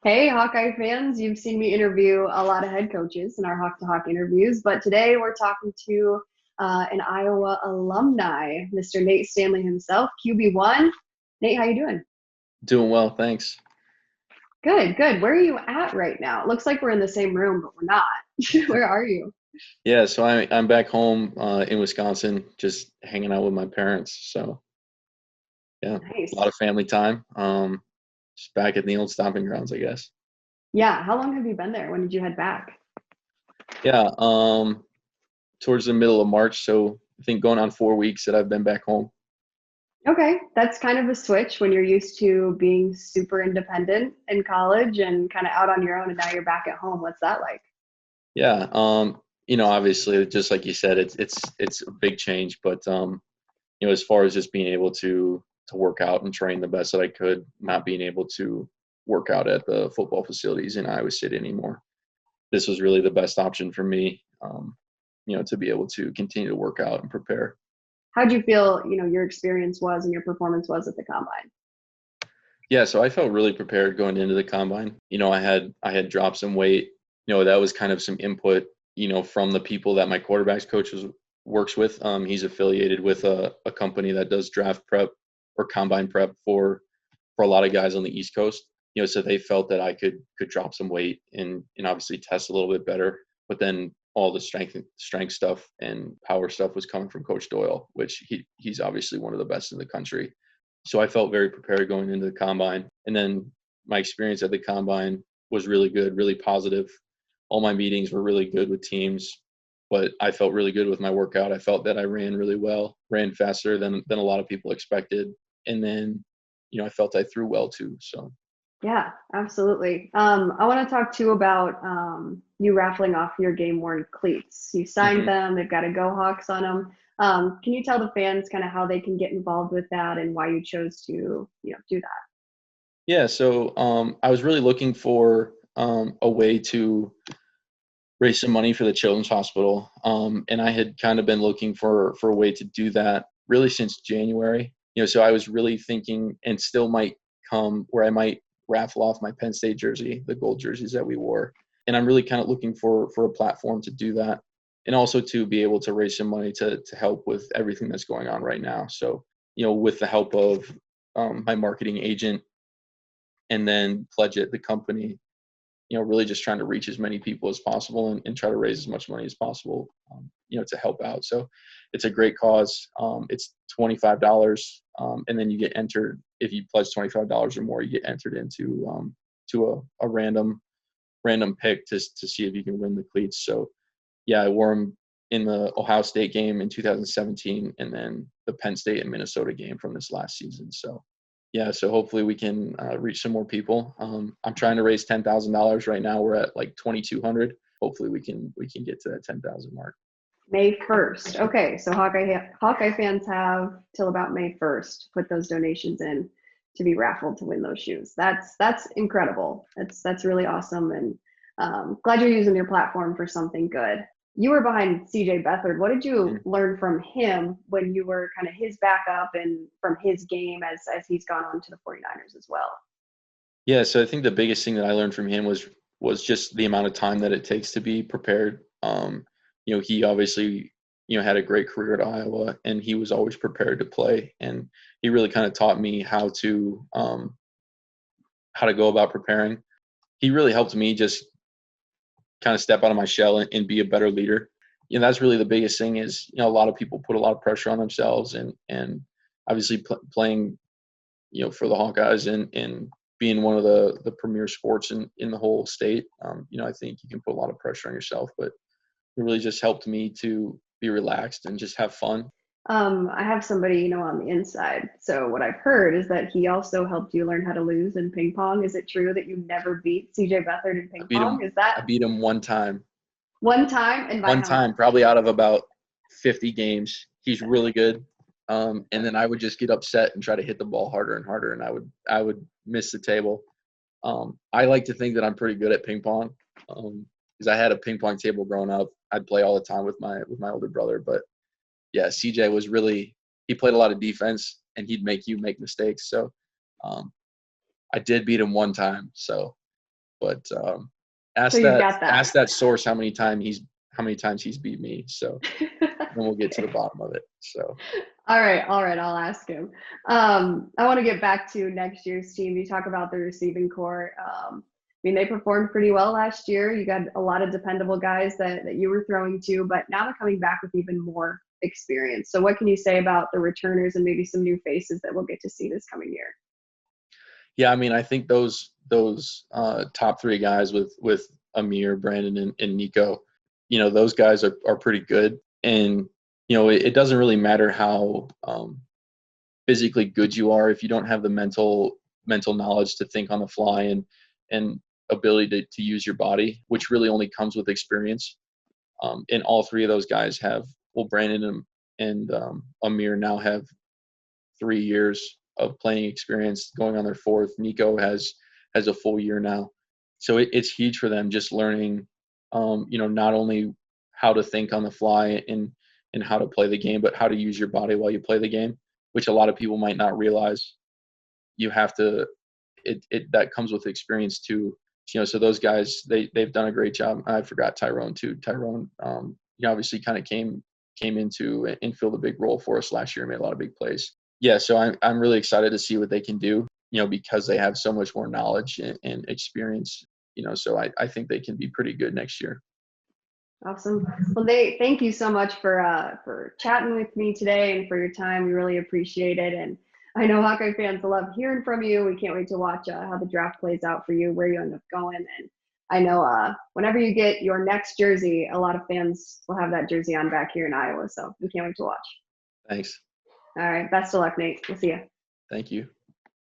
Hey, Hawkeye fans, you've seen me interview a lot of head coaches in our Hawk2Hawk interviews, but today we're talking to an Iowa alumni, Mr. Nate Stanley himself, QB1. Nate, how you doing? Doing well, thanks. Good, good. Where are you at right now? It looks like we're in the same room, but we're not. Where are you? Yeah, so I'm back home in Wisconsin, just hanging out with my parents. So yeah, a lot Nice. of family time. Just back at the old stomping grounds, I guess. Yeah, how long have you been there? When did you head back? Yeah, towards the middle of March. So I think going on 4 weeks that I've been back home. Okay, that's kind of a switch when you're used to being super independent in college and kind of out on your own, and now you're back at home. What's that like? Yeah, obviously, just like you said, it's a big change, but as far as just being able to work out and train the best that I could, not being able to work out at the football facilities in Iowa City anymore. This was really the best option for me, to be able to continue to work out and prepare. How'd you feel, your experience was and your performance was at the combine? Yeah, so I felt really prepared going into the combine. I had dropped some weight. That was kind of some input, from the people that my quarterbacks coach works with. He's affiliated with a company that does draft prep or combine prep for a lot of guys on the East Coast. So they felt that I could drop some weight and obviously test a little bit better. But then all the strength stuff and power stuff was coming from Coach Doyle, which he's obviously one of the best in the country. So I felt very prepared going into the combine. And then my experience at the combine was really good, really positive. All my meetings were really good with teams, but I felt really good with my workout. I felt that I ran really well, ran faster than a lot of people expected. And then, I felt I threw well too. So Yeah, absolutely. I want to talk too about you raffling off your game worn cleats. You signed mhm. them, they've got a Go Hawks on them. Can you tell the fans kind of how they can get involved with that and why you chose to, do that? Yeah, so I was really looking for a way to raise some money for the Children's Hospital, and I had kind of been looking for a way to do that really since January. So I was really thinking, and still might come, where I might raffle off my Penn State jersey, the gold jerseys that we wore, and I'm really kind of looking for a platform to do that, and also to be able to raise some money to help with everything that's going on right now. So with the help of my marketing agent and then Pledge It, the company, really just trying to reach as many people as possible and try to raise as much money as possible, to help out. So it's a great cause. It's $25, and then you get entered. If you pledge $25 or more, you get entered into to a random pick to see if you can win the cleats. So yeah, I wore them in the Ohio State game in 2017, and then the Penn State and Minnesota game from this last season. So yeah, so hopefully we can reach some more people. I'm trying to raise $10,000 right now. We're at like 2,200. Hopefully we can get to that 10,000 mark. May 1st. Okay, so Hawkeye fans have till about May 1st to put those donations in to be raffled to win those shoes. That's incredible. That's really awesome, and glad you're using your platform for something good. You were behind CJ Beathard. What did you Mhm. learn from him when you were kind of his backup and from his game as he's gone on to the 49ers as well? Yeah, so I think the biggest thing that I learned from him was just the amount of time that it takes to be prepared. He obviously had a great career at Iowa, and he was always prepared to play. And he really kind of taught me how to go about preparing. He really helped me just kind of step out of my shell and be a better leader. That's really the biggest thing is, a lot of people put a lot of pressure on themselves and obviously playing, for the Hawkeyes and being one of the premier sports in the whole state. I think you can put a lot of pressure on yourself, but it really just helped me to be relaxed and just have fun. I have somebody, on the inside. So what I've heard is that he also helped you learn how to lose in ping pong. Is it true that you never beat CJ Beathard in I ping beat pong? him. Is that I beat him one time and by one how much? time, probably out of about 50 games. He's really good. And then I would just get upset and try to hit the ball harder and harder, and I would miss the table. I like to think that I'm pretty good at ping pong because I had a ping pong table growing up. I'd play all the time with my older brother, but yeah, CJ was really he played a lot of defense and he'd make you make mistakes. So um, I did beat him one time. So But So you've got ask that. that source how many times he's beat me. So then we'll get to the bottom of it. So All right, I'll ask him. I want to get back to next year's team. You talk about the receiving core. I mean, they performed pretty well last year. You got a lot of dependable guys that you were throwing to, but now they're coming back with even more experience. So what can you say about the returners and maybe some new faces that we'll get to see this coming year? yeah, I mean, I think those top three guys with Amir, Brandon, and Nico, those guys are pretty good. And it doesn't really matter how physically good you are if you don't have the mental knowledge to think on the fly and ability to use your body, which really only comes with experience. And all three of those guys Brandon and Amir now have 3 years of playing experience, going on their fourth. Nico has a full year now, so it's huge for them just learning, not only how to think on the fly and how to play the game, but how to use your body while you play the game, which a lot of people might not realize. You have to. That comes with experience too. So those guys they've done a great job. I forgot Tyrone too. Tyrone, he obviously kind of came into and filled a big role for us last year and made a lot of big plays. Yeah, so I'm really excited to see what they can do, because they have so much more knowledge and experience, so I think they can be pretty good next year. Awesome. Well, thank you so much for chatting with me today and for your time. We really appreciate it. And I know Hawkeye fans love hearing from you. We can't wait to watch how the draft plays out for you, where you end up going. And I know whenever you get your next jersey, a lot of fans will have that jersey on back here in Iowa. So we can't wait to watch. Thanks. All right. Best of luck, Nate. We'll see you. Thank you.